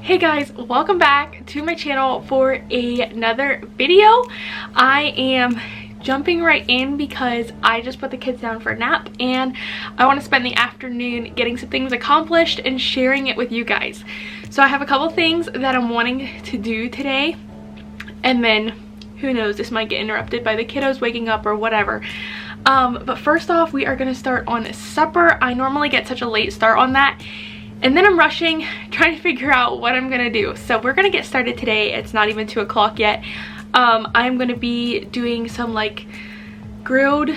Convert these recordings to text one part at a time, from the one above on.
Hey guys, welcome back to my channel for another video. I am jumping right in because I just put the kids down for a nap and I want to spend the afternoon getting some things accomplished and sharing it with you guys. So I have a couple things that I'm wanting to do today, and then who knows, this might get interrupted by the kiddos waking up or whatever. But first off, we are going to start on supper. I normally get such a late start on that, and then I'm rushing, trying to figure out what I'm gonna do. So we're gonna get started today. It's not even 2 o'clock yet. I'm gonna be doing some like grilled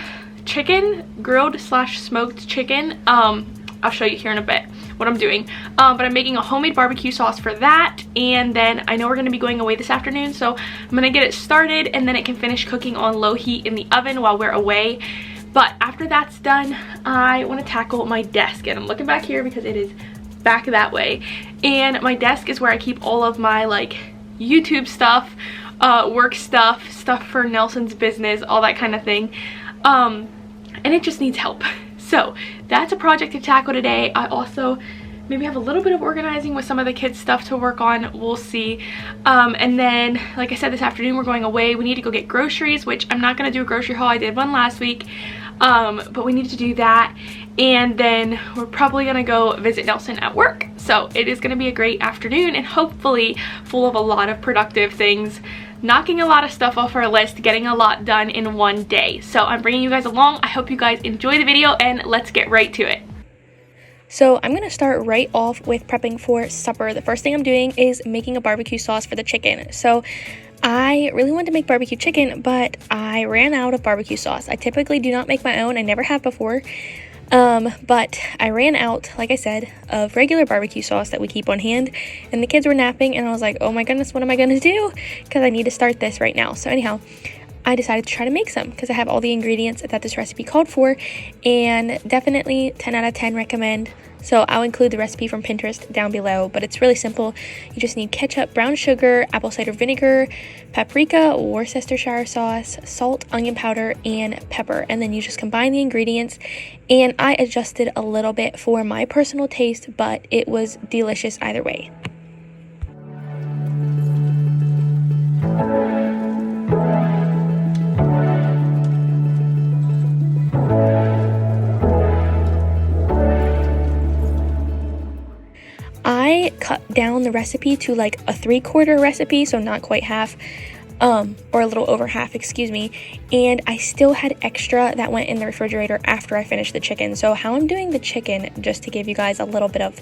slash smoked chicken. I'll show you here in a bit what I'm doing. But I'm making a homemade barbecue sauce for that. And then I know we're gonna be going away this afternoon, so I'm gonna get it started and then it can finish cooking on low heat in the oven while we're away. But after that's done, I wanna tackle my desk. And I'm looking back here because it is back that way, and my desk is where I keep all of my like YouTube stuff, work stuff for Nelson's business, all that kind of thing, and it just needs help. So that's a project to tackle today. I also maybe have a little bit of organizing with some of the kids stuff to work on, we'll see. And then like I said, this afternoon we're going away. We need to go get groceries, which I'm not going to do a grocery haul. I did one last week, but we need to do that. And then we're probably gonna go visit Nelson at work. So it is gonna be a great afternoon and hopefully full of a lot of productive things, knocking a lot of stuff off our list, getting a lot done in one day. So I'm bringing you guys along. I hope you guys enjoy the video and let's get right to it. So I'm gonna start right off with prepping for supper. The first thing I'm doing is making a barbecue sauce for the chicken. So I really wanted to make barbecue chicken, but I ran out of barbecue sauce. I typically do not make my own. I never have before. But I ran out, like I said, of regular barbecue sauce that we keep on hand, and the kids were napping, and I was like, oh my goodness, what am I going to do? Because I need to start this right now. So anyhow, I decided to try to make some because I have all the ingredients that this recipe called for, and definitely 10 out of 10 recommend. So I'll include the recipe from Pinterest down below, but it's really simple. You just need ketchup, brown sugar, apple cider vinegar, paprika, Worcestershire sauce, salt, onion powder, and pepper. And then you just combine the ingredients, and I adjusted a little bit for my personal taste, but it was delicious either way. I cut down the recipe to like a 3/4 recipe, so not quite half, or a little over half, excuse me, and I still had extra that went in the refrigerator after I finished the chicken. So how I'm doing the chicken, just to give you guys a little bit of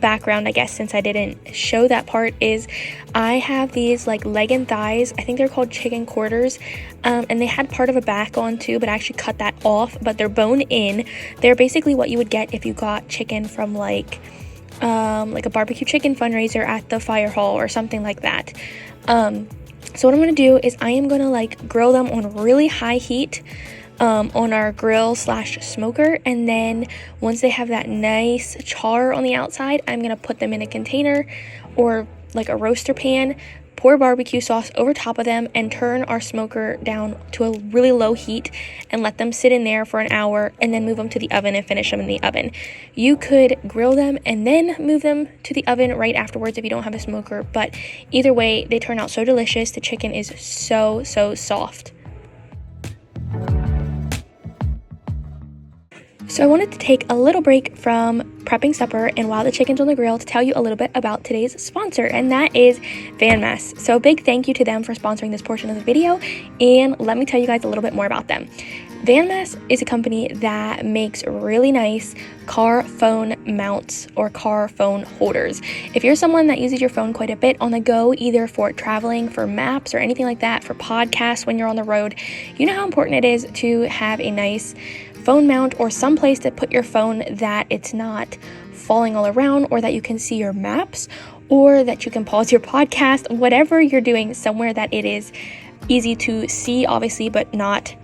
background, I guess, since I didn't show that part, is I have these like leg and thighs. I think they're called chicken quarters, and they had part of a back on too, but I actually cut that off, but they're bone in. They're basically what you would get if you got chicken from like a barbecue chicken fundraiser at the fire hall or something like that. So what I'm going to do is I am going to like grill them on really high heat on our grill slash smoker, and then once they have that nice char on the outside, I'm going to put them in a container or like a roaster pan, pour barbecue sauce over top of them, and turn our smoker down to a really low heat and let them sit in there for an hour, and then move them to the oven and finish them in the oven. You could grill them and then move them to the oven right afterwards if you don't have a smoker, but either way, they turn out so delicious. The chicken is so soft. So I wanted to take a little break from prepping supper and while the chicken's on the grill to tell you a little bit about today's sponsor, and that is Vanmass. So big thank you to them for sponsoring this portion of the video, and let me tell you guys a little bit more about them. Vanmass is a company that makes really nice car phone mounts or car phone holders. If you're someone that uses your phone quite a bit on the go, either for traveling, for maps, or anything like that, for podcasts when you're on the road, you know how important it is to have a nice phone mount or some place to put your phone that it's not falling all around, or that you can see your maps, or that you can pause your podcast, whatever you're doing, somewhere that it is easy to see, obviously, but not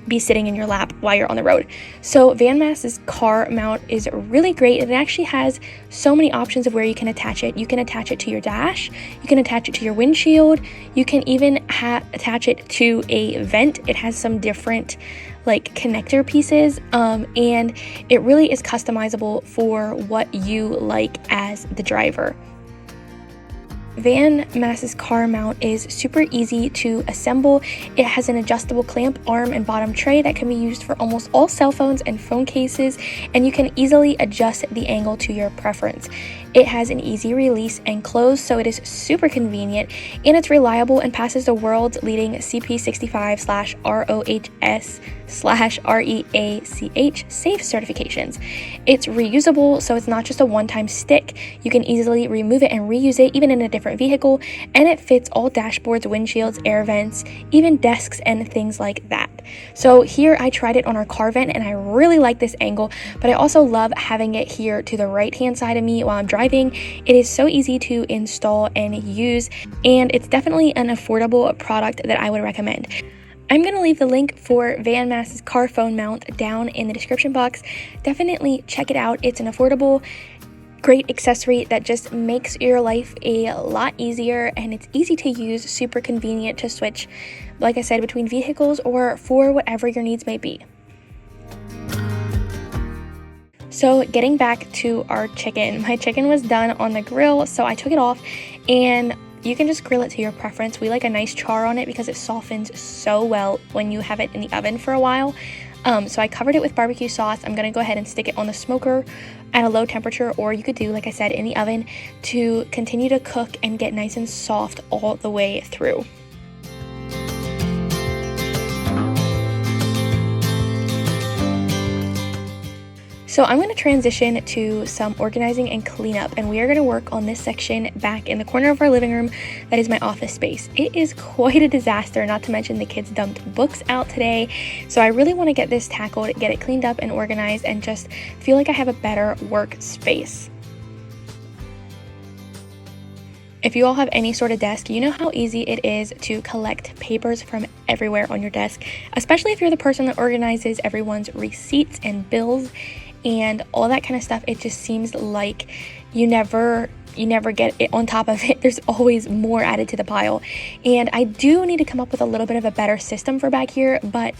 be sitting in your lap while you're on the road. So Vanmass's car mount is really great. It actually has so many options of where you can attach it. You can attach it to your dash, you can attach it to your windshield, you can even attach it to a vent. It has some different like connector pieces, and it really is customizable for what you like as the driver. Vanmass's car mount is super easy to assemble. It has an adjustable clamp, arm, and bottom tray that can be used for almost all cell phones and phone cases, and you can easily adjust the angle to your preference. It has an easy release and close, so it is super convenient, and it's reliable and passes the world's leading CP65/RoHS/REACH safe certifications. It's reusable, so it's not just a one-time stick. You can easily remove it and reuse it even in a different vehicle, and it fits all dashboards, windshields, air vents, even desks and things like that. So here I tried it on our car vent, and I really like this angle, but I also love having it here to the right hand side of me while I'm driving. It is so easy to install and use, and it's definitely an affordable product that I would recommend. I'm going to leave the link for Vanmass's car phone mount down in the description box. Definitely check it out. It's an affordable, great accessory that just makes your life a lot easier, and it's easy to use, super convenient to switch, like I said, between vehicles or for whatever your needs may be. So getting back to our chicken, my chicken was done on the grill, so I took it off, and you can just grill it to your preference. We like a nice char on it because it softens so well when you have it in the oven for a while. So I covered it with barbecue sauce. I'm gonna go ahead and stick it on the smoker at a low temperature, or you could do, like I said, in the oven to continue to cook and get nice and soft all the way through. So I'm going to transition to some organizing and cleanup, and we are going to work on this section back in the corner of our living room that is my office space. It is quite a disaster, not to mention the kids dumped books out today, so I really want to get this tackled, get it cleaned up and organized, and just feel like I have a better workspace. If you all have any sort of desk, you know how easy it is to collect papers from everywhere on your desk, especially if you're the person that organizes everyone's receipts and bills and all that kind of stuff. It just seems like you never get it on top of it. There's always more added to the pile, and I do need to come up with a little bit of a better system for back here, but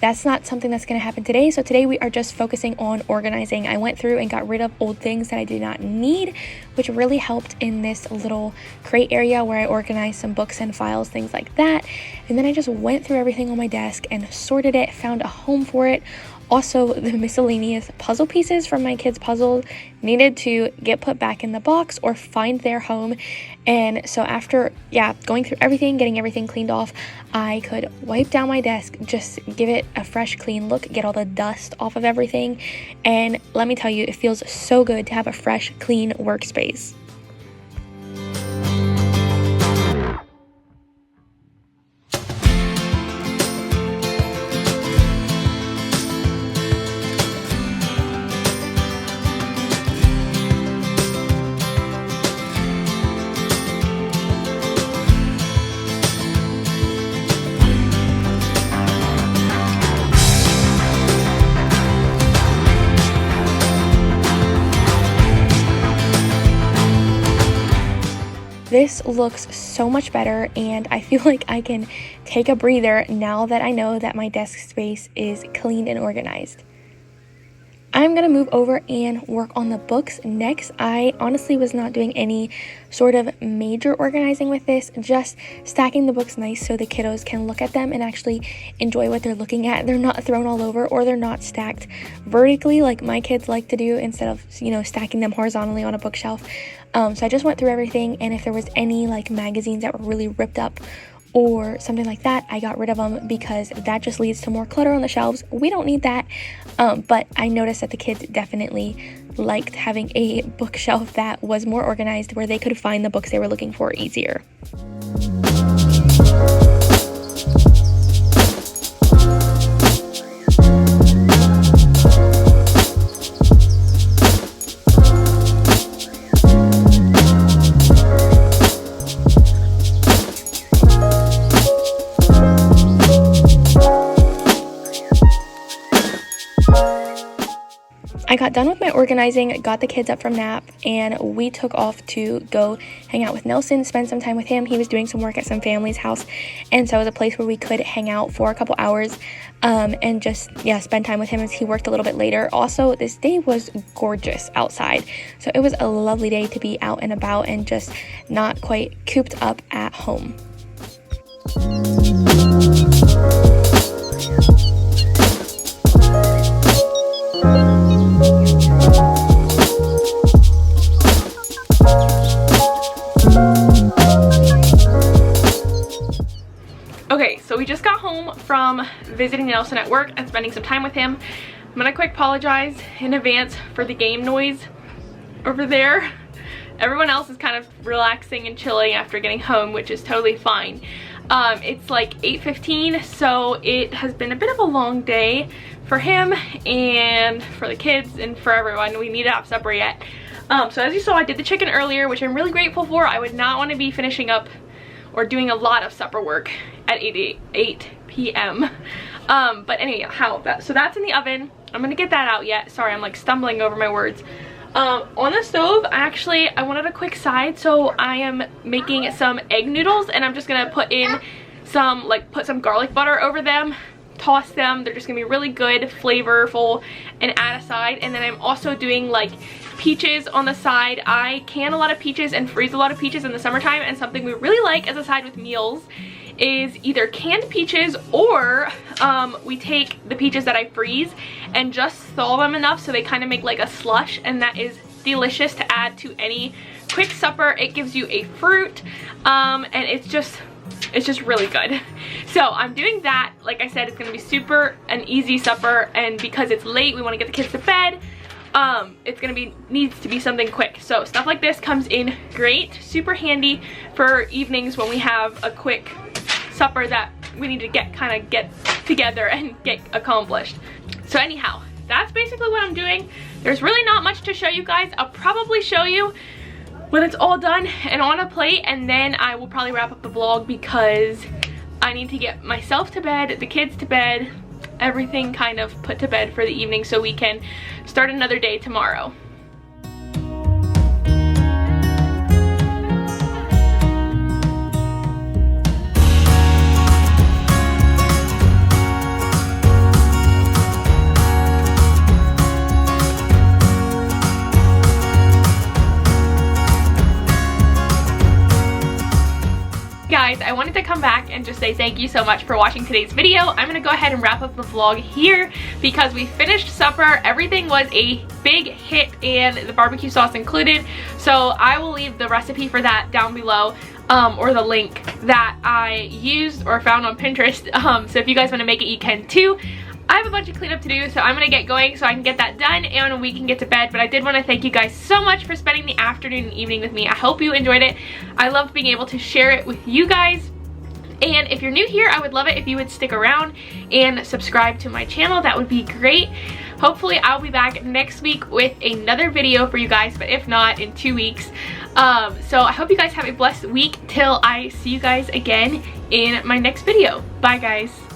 that's not something that's going to happen today. So today we are just focusing on organizing. I went through and got rid of old things that I did not need, which really helped in this little crate area where I organized some books and files, things like that. And then I just went through everything on my desk and sorted it, found a home for it. Also, the miscellaneous puzzle pieces from my kids' puzzle needed to get put back in the box or find their home. And so after, going through everything, getting everything cleaned off, I could wipe down my desk, just give it a fresh, clean look, get all the dust off of everything. And let me tell you, it feels so good to have a fresh, clean workspace. This looks so much better, and I feel like I can take a breather now that I know that my desk space is clean and organized. I'm going to move over and work on the books next. I honestly was not doing any sort of major organizing with this, just stacking the books nice so the kiddos can look at them and actually enjoy what they're looking at. They're not thrown all over, or they're not stacked vertically like my kids like to do, instead of, stacking them horizontally on a bookshelf. So I just went through everything, and if there was any magazines that were really ripped up or something like that, I got rid of them because that just leads to more clutter on the shelves. We don't need that. But I noticed that the kids definitely liked having a bookshelf that was more organized, where they could find the books they were looking for easier. I got got done with my organizing, got the kids up from nap, and we took off to go hang out with Nelson, spend some time with him. He was doing some work at some family's house, and so it was a place where we could hang out for a couple hours and just, yeah, spend time with him as he worked a little bit later. Also, this day was gorgeous outside, so it was a lovely day to be out and about and just not quite cooped up at home. Okay, so we just got home from visiting Nelson at work and spending some time with him. I'm gonna quick apologize in advance for the game noise over there. Everyone else is kind of relaxing and chilling after getting home, which is totally fine. It's like 8:15, so it has been a bit of a long day for him and for the kids and for everyone. We need to have supper yet. So as you saw, I did the chicken earlier, which I'm really grateful for. I would not want to be finishing up or doing a lot of supper work at 8 p.m. But anyhow, so that's in the oven. I'm gonna get that out yet. Sorry, I'm like stumbling over my words. On the stove, I wanted a quick side, so I am making some egg noodles, and I'm just gonna put in some, put some garlic butter over them, toss them. They're just gonna be really good, flavorful, and add a side. And then I'm also doing like peaches on the side. I can a lot of peaches and freeze a lot of peaches in the summertime, and something we really like as a side with meals is either canned peaches or we take the peaches that I freeze and just thaw them enough so they kind of make like a slush, and that is delicious to add to any quick supper. It gives you a fruit and it's just really good. So I'm doing that. Like I said, it's gonna be super an easy supper, and because it's late, we want to get the kids to bed. It's gonna needs to be something quick. So stuff like this comes in great, super handy for evenings when we have a quick supper that we need to get together and get accomplished. So anyhow, that's basically what I'm doing. There's really not much to show you guys. I'll probably show you when it's all done and on a plate, and then I will probably wrap up the vlog because I need to get myself to bed, the kids to bed, everything kind of put to bed for the evening so we can start another day tomorrow. Guys, I wanted to come back and just say thank you so much for watching today's video. I'm gonna go ahead and wrap up the vlog here because we finished supper. Everything was a big hit, and the barbecue sauce included. So I will leave the recipe for that down below, or the link that I used or found on Pinterest. So if you guys want to make it, you can too. I have a bunch of cleanup to do, so I'm gonna get going so I can get that done and we can get to bed. But I did want to thank you guys so much for spending the afternoon and evening with me. I hope you enjoyed it. I loved being able to share it with you guys. And if you're new here, I would love it if you would stick around and subscribe to my channel. That would be great. Hopefully I'll be back next week with another video for you guys, but if not, in 2 weeks. So I hope you guys have a blessed week till I see you guys again in my next video. Bye guys.